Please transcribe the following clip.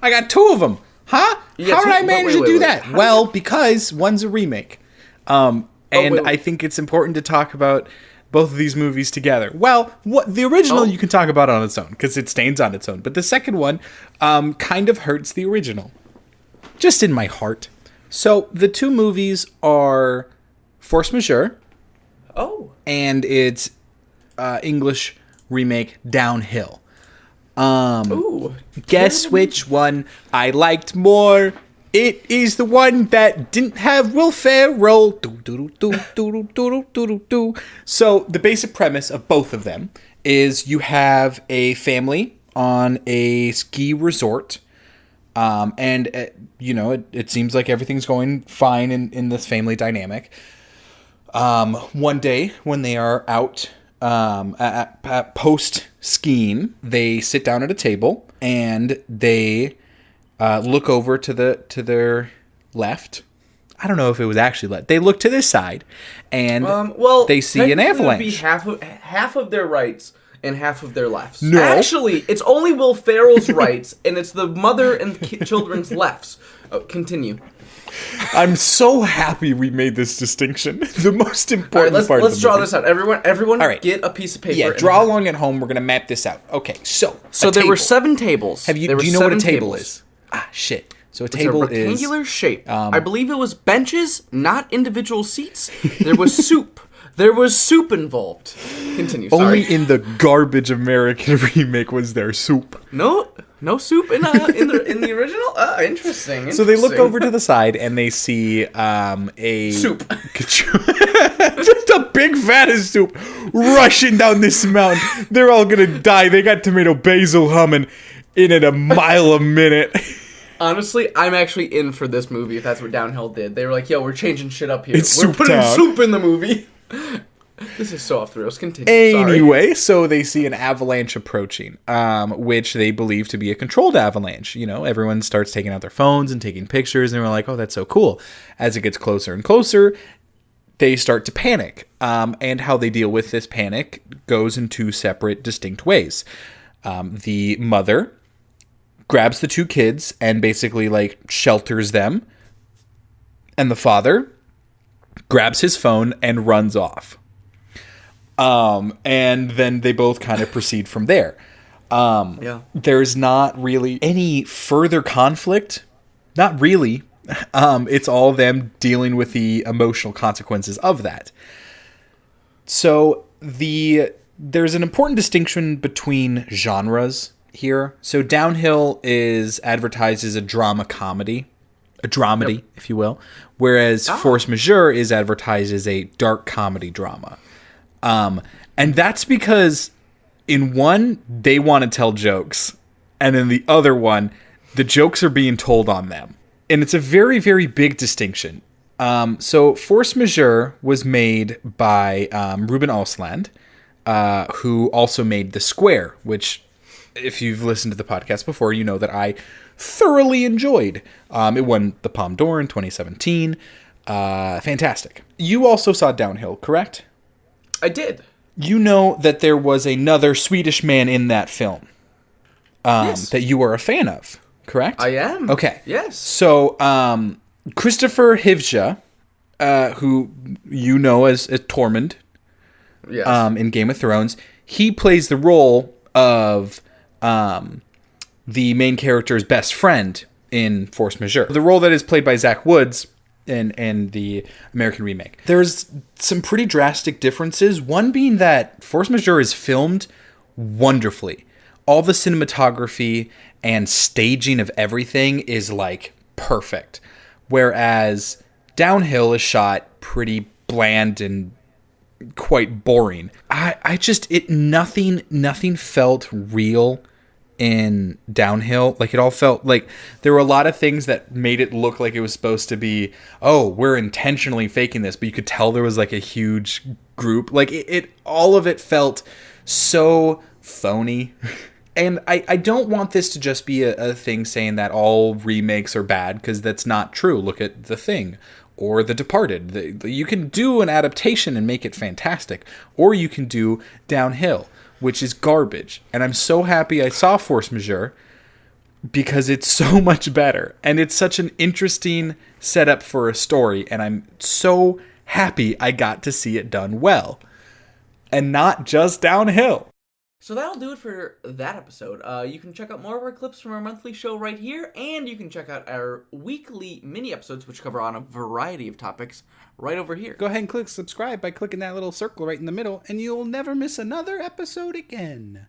I got 2 of them. Huh? How did I manage to do that? Well, because one's a remake. I think it's important to talk about both of these movies together. Well, the original you can talk about on its own, because it stands on its own. But the second one kind of hurts the original. Just in my heart. So, the 2 movies are Force Majeure. Oh. And its English remake, Downhill. Guess which one I liked more? It is the one that didn't have Will Ferrell. So the basic premise of both of them is you have a family on a ski resort. It seems like everything's going fine in this family dynamic. One day when they are out at post skiing, they sit down at a table and they look over to their left. I don't know if it was actually left. They look to this side and they see an avalanche. It would be half of their rights and half of their lefts. No. Actually, it's only Will Ferrell's rights and it's the mother and children's lefts. Continue. I'm so happy we made this distinction. The most important part. Let's draw this out. Everyone, all right. Get a piece of paper. Yeah, draw along at home. We're gonna map this out. Okay, so there were 7 tables. Do you know what a table is? Ah, shit. So a table is a rectangular shape. I believe it was benches, not individual seats. There was soup. There was soup involved. Continue. Sorry. Only in the garbage American remake was there soup. No soup in the original? Interesting. So they look over to the side and they see a... soup. Just a big vat of soup rushing down this mountain. They're all gonna die. They got tomato basil humming in at a mile a minute. Honestly, I'm actually in for this movie if that's what Downhill did. They were like, yo, we're changing shit up here. We're putting soup in the movie. This is so off the rails. Continue. Anyway, so they see an avalanche approaching, which they believe to be a controlled avalanche. You know, everyone starts taking out their phones and taking pictures, and they're like, oh, that's so cool. As it gets closer and closer, they start to panic. And how they deal with this panic goes in 2 separate, distinct ways. The mother grabs the 2 kids and basically, shelters them. And the father grabs his phone and runs off. And then they both kind of proceed from there. There's not really any further conflict. Not really. It's all them dealing with the emotional consequences of that. So there's an important distinction between genres here. So Downhill is advertised as a drama comedy. A dramedy, if you will. Whereas Force Majeure is advertised as a dark comedy drama. And that's because in one, they want to tell jokes. And in the other one, the jokes are being told on them. And it's a very, very big distinction. So Force Majeure was made by Ruben Östlund, who also made The Square, which, if you've listened to the podcast before, you know that I thoroughly enjoyed. It won the Palme d'Or in 2017. Fantastic. You also saw Downhill, correct? I did. You know that there was another Swedish man in that film yes. that you are a fan of, correct? I am. Okay. Yes. So, Christopher Hivja, who you know as Tormund yes. In Game of Thrones, he plays the role of the main character's best friend in Force Majeure. The role that is played by Zach Woods in the American remake. There's some pretty drastic differences. One being that Force Majeure is filmed wonderfully. All the cinematography and staging of everything is perfect. Whereas Downhill is shot pretty bland and quite boring. Nothing felt real in Downhill. It all felt like there were a lot of things that made it look like it was supposed to be, oh, we're intentionally faking this, but you could tell there was a huge group. All of it felt so phony. And I don't want this to just be a thing saying that all remakes are bad, because that's not true. Look at The Thing or The Departed. You can do an adaptation and make it fantastic, or you can do Downhill, which is garbage. And I'm so happy I saw Force Majeure, because it's so much better. And it's such an interesting setup for a story. And I'm so happy I got to see it done well. And not just downhill. So that'll do it for that episode. You can check out more of our clips from our monthly show right here, and you can check out our weekly mini episodes, which cover on a variety of topics, right over here. Go ahead and click subscribe by clicking that little circle right in the middle, and you'll never miss another episode again.